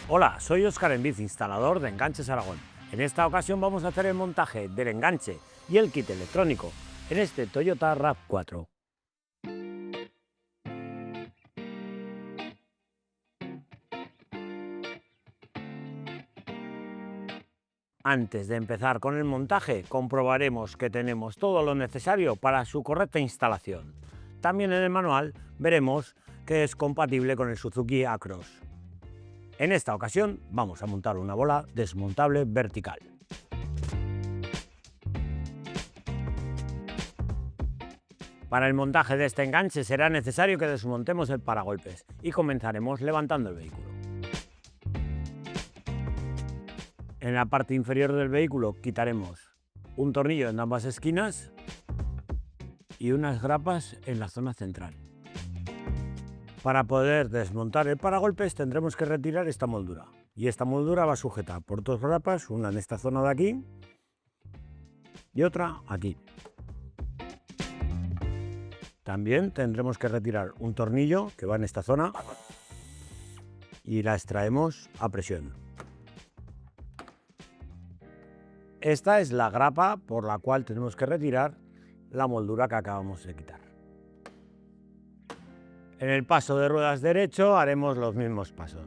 Hola, soy Óscar Enviz, instalador de Enganches Aragón. En esta ocasión vamos a hacer el montaje del enganche y el kit electrónico en este Toyota RAV4. Antes de empezar con el montaje, comprobaremos que tenemos todo lo necesario para su correcta instalación. También en el manual veremos que es compatible con el Suzuki Acros. En esta ocasión vamos a montar una bola desmontable vertical. Para el montaje de este enganche será necesario que desmontemos el paragolpes y comenzaremos levantando el vehículo. En la parte inferior del vehículo quitaremos un tornillo en ambas esquinas y unas grapas en la zona central. Para poder desmontar el paragolpes tendremos que retirar esta moldura, y esta moldura va sujeta por dos grapas, una en esta zona de aquí y otra aquí. También tendremos que retirar un tornillo que va en esta zona y la extraemos a presión. Esta es la grapa por la cual tenemos que retirar la moldura que acabamos de quitar. En el paso de ruedas derecho haremos los mismos pasos.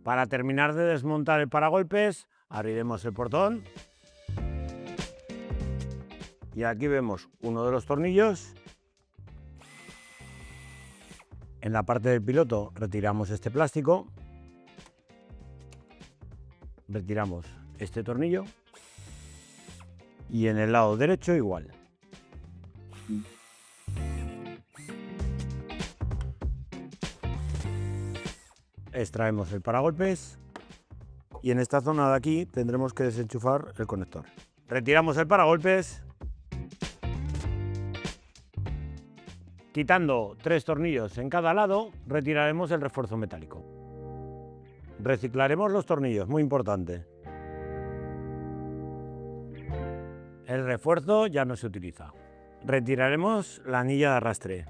Para terminar de desmontar el paragolpes, abriremos el portón y aquí vemos uno de los tornillos. En la parte del piloto retiramos este plástico, retiramos este tornillo y en el lado derecho igual. Extraemos el paragolpes y en esta zona de aquí tendremos que desenchufar el conector. Retiramos el paragolpes, quitando 3 tornillos en cada lado, retiraremos el refuerzo metálico. Reciclaremos los tornillos, muy importante. El refuerzo ya no se utiliza. Retiraremos la anilla de arrastre.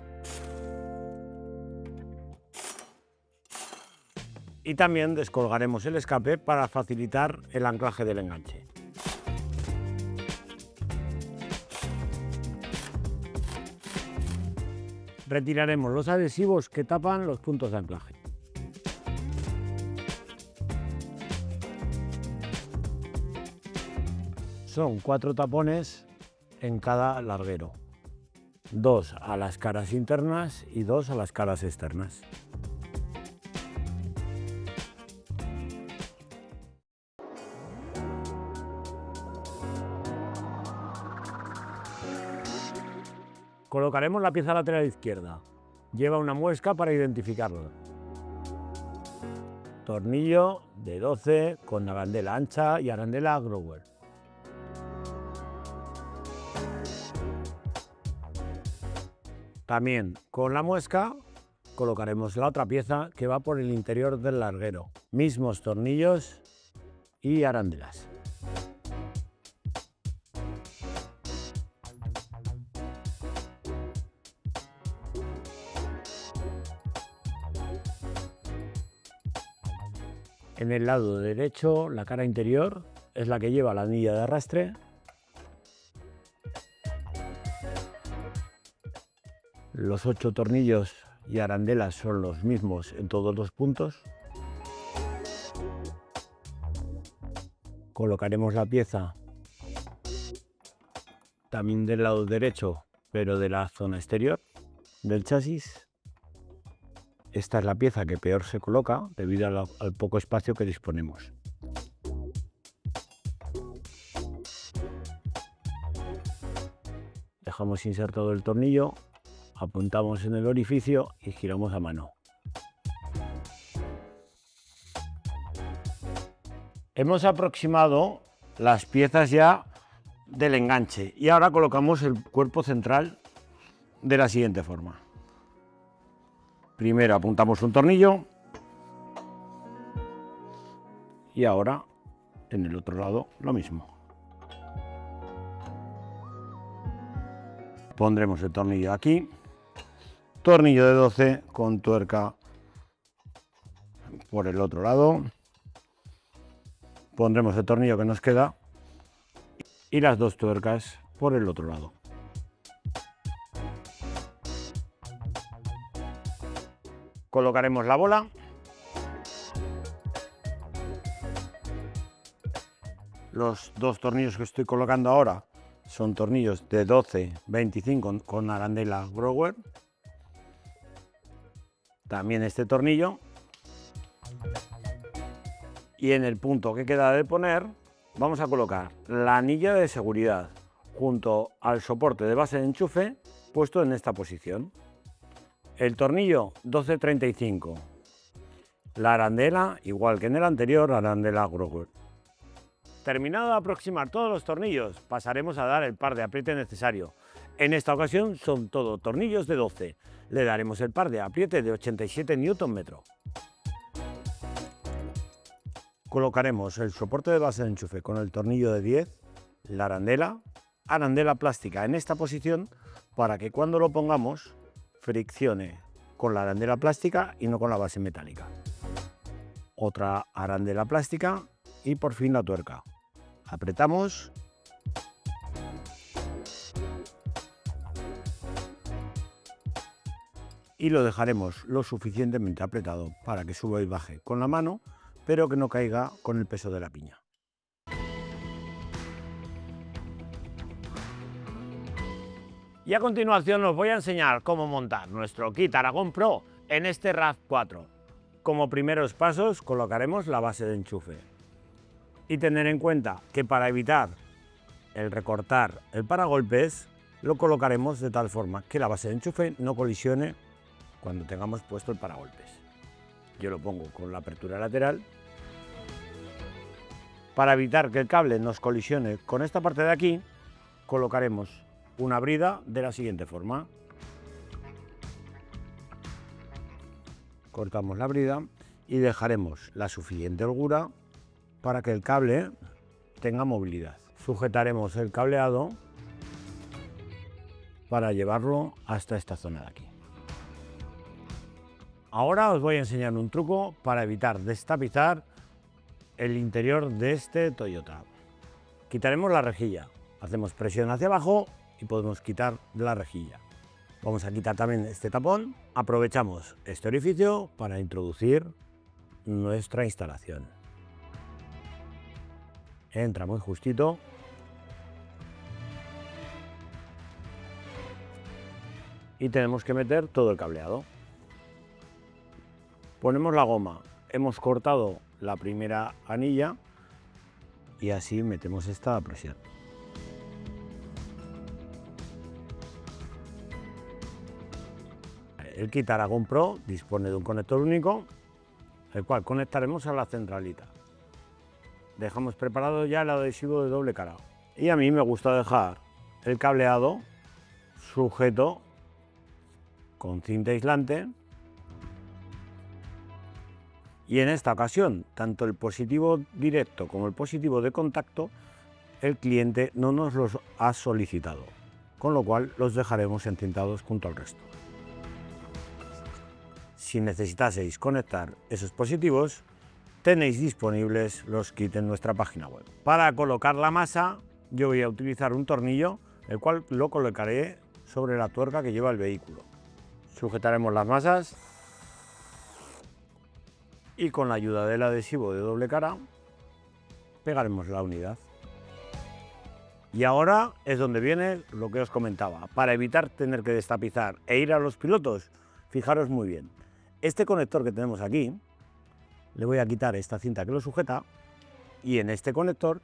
Y también descolgaremos el escape para facilitar el anclaje del enganche. Retiraremos los adhesivos que tapan los puntos de anclaje. Son 4 tapones en cada larguero, 2 a las caras internas y 2 a las caras externas. Colocaremos la pieza lateral izquierda. Lleva una muesca para identificarlo. Tornillo de 12 con arandela ancha y arandela grower. También con la muesca colocaremos la otra pieza que va por el interior del larguero. Mismos tornillos y arandelas. En el lado derecho, la cara interior es la que lleva la anilla de arrastre. Los 8 tornillos y arandelas son los mismos en todos los puntos. Colocaremos la pieza también del lado derecho, pero de la zona exterior del chasis. Esta es la pieza que peor se coloca debido al poco espacio que disponemos. Dejamos insertado el tornillo, apuntamos en el orificio y giramos a mano. Hemos aproximado las piezas ya del enganche y ahora colocamos el cuerpo central de la siguiente forma. Primero apuntamos un tornillo y ahora en el otro lado lo mismo. Pondremos el tornillo aquí, tornillo de 12 con tuerca por el otro lado. Pondremos el tornillo que nos queda y las dos tuercas por el otro lado. Colocaremos la bola. Los dos tornillos que estoy colocando ahora son tornillos de 12-25 con arandela Grower. También este tornillo. Y en el punto que queda de poner vamos a colocar la anilla de seguridad junto al soporte de base de enchufe puesto en esta posición. El tornillo 12-35. La arandela, igual que en el anterior, arandela Grower. Terminado de aproximar todos los tornillos, pasaremos a dar el par de apriete necesario. En esta ocasión son todo tornillos de 12. Le daremos el par de apriete de 87 Nm. Colocaremos el soporte de base de enchufe con el tornillo de 10, la arandela plástica en esta posición para que cuando lo pongamos friccione con la arandela plástica y no con la base metálica. Otra arandela plástica y por fin la tuerca. Apretamos y lo dejaremos lo suficientemente apretado para que suba y baje con la mano, pero que no caiga con el peso de la piña. Y a continuación os voy a enseñar cómo montar nuestro kit Aragon Pro en este RAV4. Como primeros pasos colocaremos la base de enchufe. Y tener en cuenta que para evitar el recortar el paragolpes, lo colocaremos de tal forma que la base de enchufe no colisione cuando tengamos puesto el paragolpes. Yo lo pongo con la apertura lateral. Para evitar que el cable nos colisione con esta parte de aquí, colocaremos una brida de la siguiente forma. Cortamos la brida y dejaremos la suficiente holgura para que el cable tenga movilidad. Sujetaremos el cableado para llevarlo hasta esta zona de aquí. Ahora os voy a enseñar un truco para evitar destapizar el interior de este Toyota. Quitaremos la rejilla, hacemos presión hacia abajo y podemos quitar la rejilla. Vamos a quitar también este tapón. Aprovechamos este orificio para introducir nuestra instalación. Entra muy justito. Y tenemos que meter todo el cableado. Ponemos la goma. Hemos cortado la primera anilla y así metemos esta a presión. El kit Aragon Pro dispone de un conector único, el cual conectaremos a la centralita. Dejamos preparado ya el adhesivo de doble cara. Y a mí me gusta dejar el cableado sujeto con cinta aislante. Y en esta ocasión, tanto el positivo directo como el positivo de contacto, el cliente no nos los ha solicitado, con lo cual los dejaremos encintados junto al resto. Si necesitaseis conectar esos positivos, tenéis disponibles los kits en nuestra página web. Para colocar la masa, yo voy a utilizar un tornillo, el cual lo colocaré sobre la tuerca que lleva el vehículo. Sujetaremos las masas y con la ayuda del adhesivo de doble cara pegaremos la unidad. Y ahora es donde viene lo que os comentaba. Para evitar tener que destapizar e ir a los pilotos, fijaros muy bien. Este conector que tenemos aquí, le voy a quitar esta cinta que lo sujeta y en este conector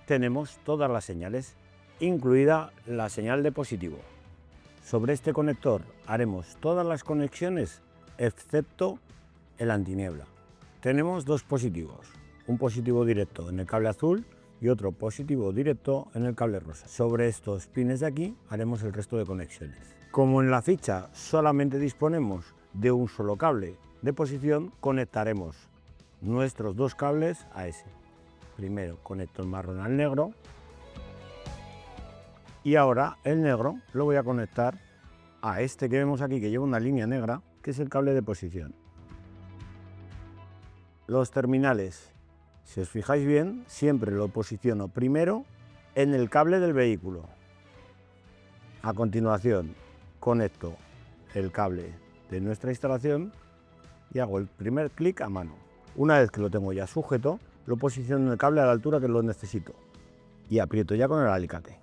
tenemos todas las señales, incluida la señal de positivo. Sobre este conector haremos todas las conexiones excepto el antiniebla. Tenemos dos positivos, un positivo directo en el cable azul y otro positivo directo en el cable rosa. Sobre estos pines de aquí haremos el resto de conexiones. Como en la ficha solamente disponemos de un solo cable de posición, conectaremos nuestros dos cables a ese. Primero conecto el marrón al negro y ahora el negro lo voy a conectar a este que vemos aquí que lleva una línea negra, que es el cable de posición. los terminales, si os fijáis bien, siempre lo posiciono primero en el cable del vehículo. A continuación, conecto el cable de nuestra instalación y hago el primer clic a mano. Una vez que lo tengo ya sujeto, lo posiciono en el cable a la altura que lo necesito y aprieto ya con el alicate.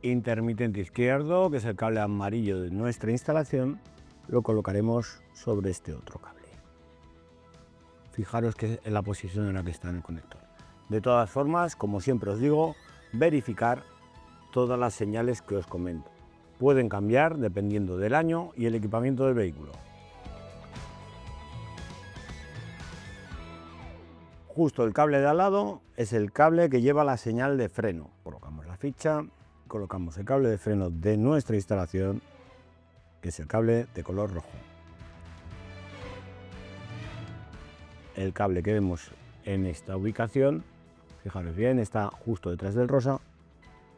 Intermitente izquierdo, que es el cable amarillo de nuestra instalación, lo colocaremos sobre este otro cable. Fijaros que es la posición en la que está en el conector. De todas formas, como siempre os digo, verificar todas las señales que os comento. Pueden cambiar dependiendo del año y el equipamiento del vehículo. Justo el cable de al lado es el cable que lleva la señal de freno. Colocamos la ficha, colocamos el cable de freno de nuestra instalación, que es el cable de color rojo. El cable que vemos en esta ubicación, fijaros bien, está justo detrás del rosa,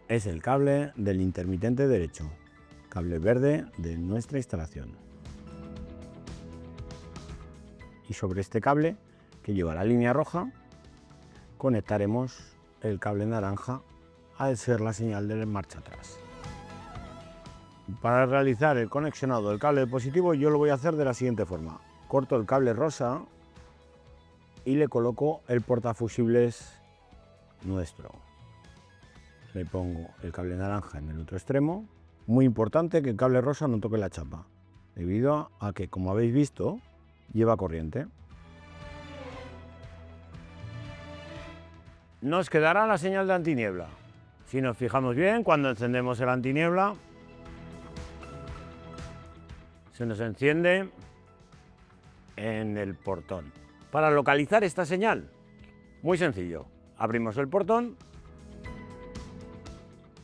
es el cable del intermitente derecho, cable verde de nuestra instalación. Y sobre este cable, que lleva la línea roja, conectaremos el cable naranja al ser la señal de marcha atrás. Para realizar el conexionado del cable de positivo yo lo voy a hacer de la siguiente forma. Corto el cable rosa y le coloco el portafusibles nuestro. Le pongo el cable naranja en el otro extremo. Muy importante que el cable rosa no toque la chapa, debido a que, como habéis visto, lleva corriente. Nos quedará la señal de antiniebla. Si nos fijamos bien, cuando encendemos el antiniebla, se nos enciende en el portón. Para localizar esta señal, muy sencillo. Abrimos el portón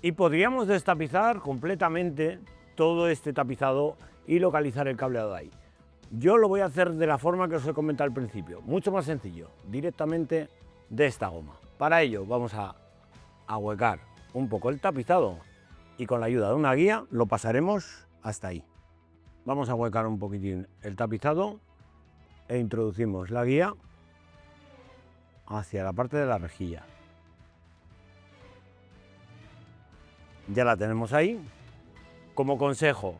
y podríamos destapizar completamente todo este tapizado y localizar el cableado ahí. Yo lo voy a hacer de la forma que os he comentado al principio, mucho más sencillo, directamente de esta goma. Para ello vamos a ahuecar un poco el tapizado y con la ayuda de una guía lo pasaremos hasta ahí. Vamos a ahuecar un poquitín el tapizado e introducimos la guía hacia la parte de la rejilla. Ya la tenemos ahí. Como consejo,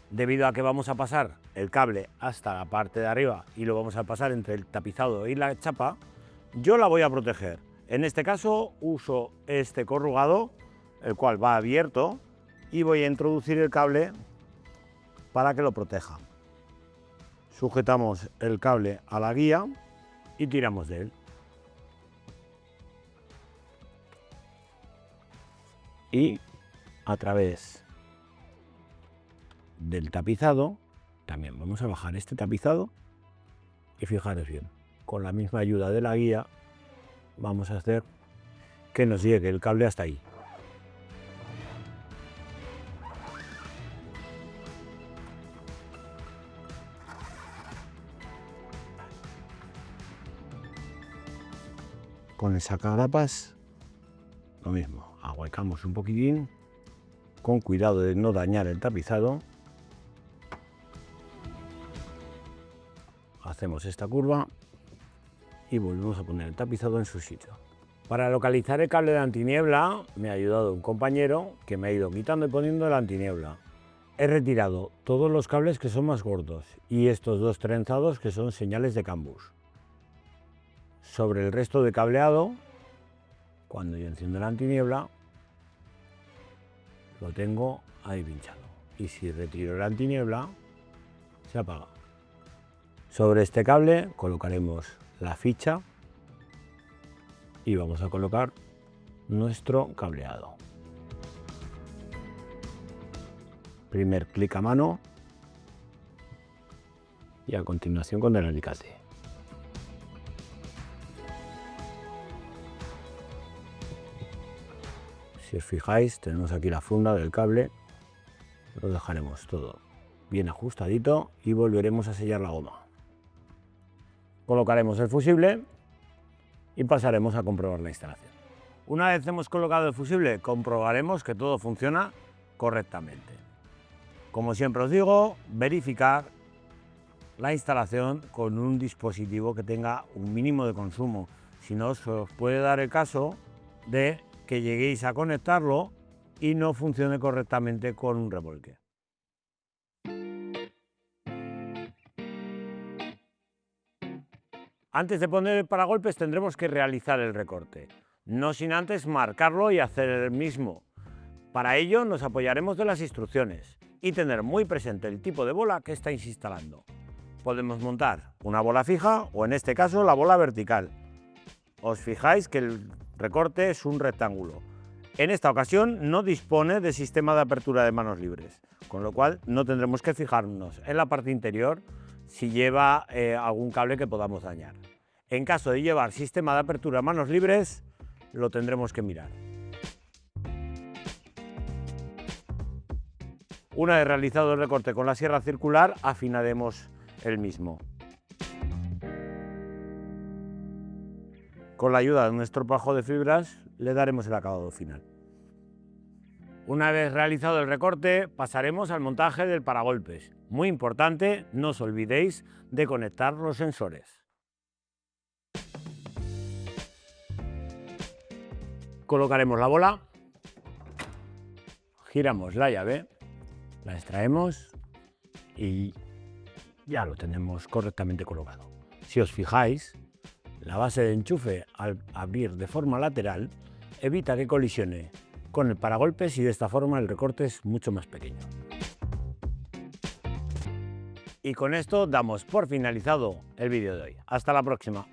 debido a que vamos a pasar el cable hasta la parte de arriba y lo vamos a pasar entre el tapizado y la chapa, yo la voy a proteger. En este caso uso este corrugado, el cual va abierto, y voy a introducir el cable para que lo proteja. Sujetamos el cable a la guía y tiramos de él. Y a través del tapizado, también vamos a bajar este tapizado y fijaros bien, con la misma ayuda de la guía vamos a hacer que nos llegue el cable hasta ahí. Con el sacagrapas lo mismo, ahuecamos un poquitín, con cuidado de no dañar el tapizado. Hacemos esta curva y volvemos a poner el tapizado en su sitio. Para localizar el cable de antiniebla me ha ayudado un compañero que me ha ido quitando y poniendo el antiniebla. He retirado todos los cables que son más gordos y estos dos trenzados que son señales de cambus. Sobre el resto de cableado, cuando yo enciendo la antiniebla, lo tengo ahí pinchado. Y si retiro la antiniebla, se apaga. Sobre este cable colocaremos la ficha y vamos a colocar nuestro cableado. Primer clic a mano y a continuación con el alicate. Si os fijáis, tenemos aquí la funda del cable, lo dejaremos todo bien ajustadito y volveremos a sellar la goma. Colocaremos el fusible y pasaremos a comprobar la instalación. Una vez hemos colocado el fusible, comprobaremos que todo funciona correctamente. Como siempre os digo, verificar la instalación con un dispositivo que tenga un mínimo de consumo. Si no, se os puede dar el caso de que lleguéis a conectarlo y no funcione correctamente con un remolque. Antes de poner el paragolpes tendremos que realizar el recorte, no sin antes marcarlo y hacer el mismo. Para ello nos apoyaremos de las instrucciones y tener muy presente el tipo de bola que estáis instalando. Podemos montar una bola fija o en este caso la bola vertical. Os fijáis que el recorte es un rectángulo. En esta ocasión no dispone de sistema de apertura de manos libres, con lo cual no tendremos que fijarnos en la parte interior si lleva algún cable que podamos dañar. En caso de llevar sistema de apertura de manos libres, lo tendremos que mirar. Una vez realizado el recorte con la sierra circular, afinaremos el mismo. Con la ayuda de un estropajo de fibras le daremos el acabado final. Una vez realizado el recorte, pasaremos al montaje del paragolpes. Muy importante, no os olvidéis de conectar los sensores. Colocaremos la bola, giramos la llave, la extraemos y ya lo tenemos correctamente colocado. Si os fijáis, la base de enchufe al abrir de forma lateral evita que colisione con el paragolpes y de esta forma el recorte es mucho más pequeño. Y con esto damos por finalizado el vídeo de hoy. Hasta la próxima.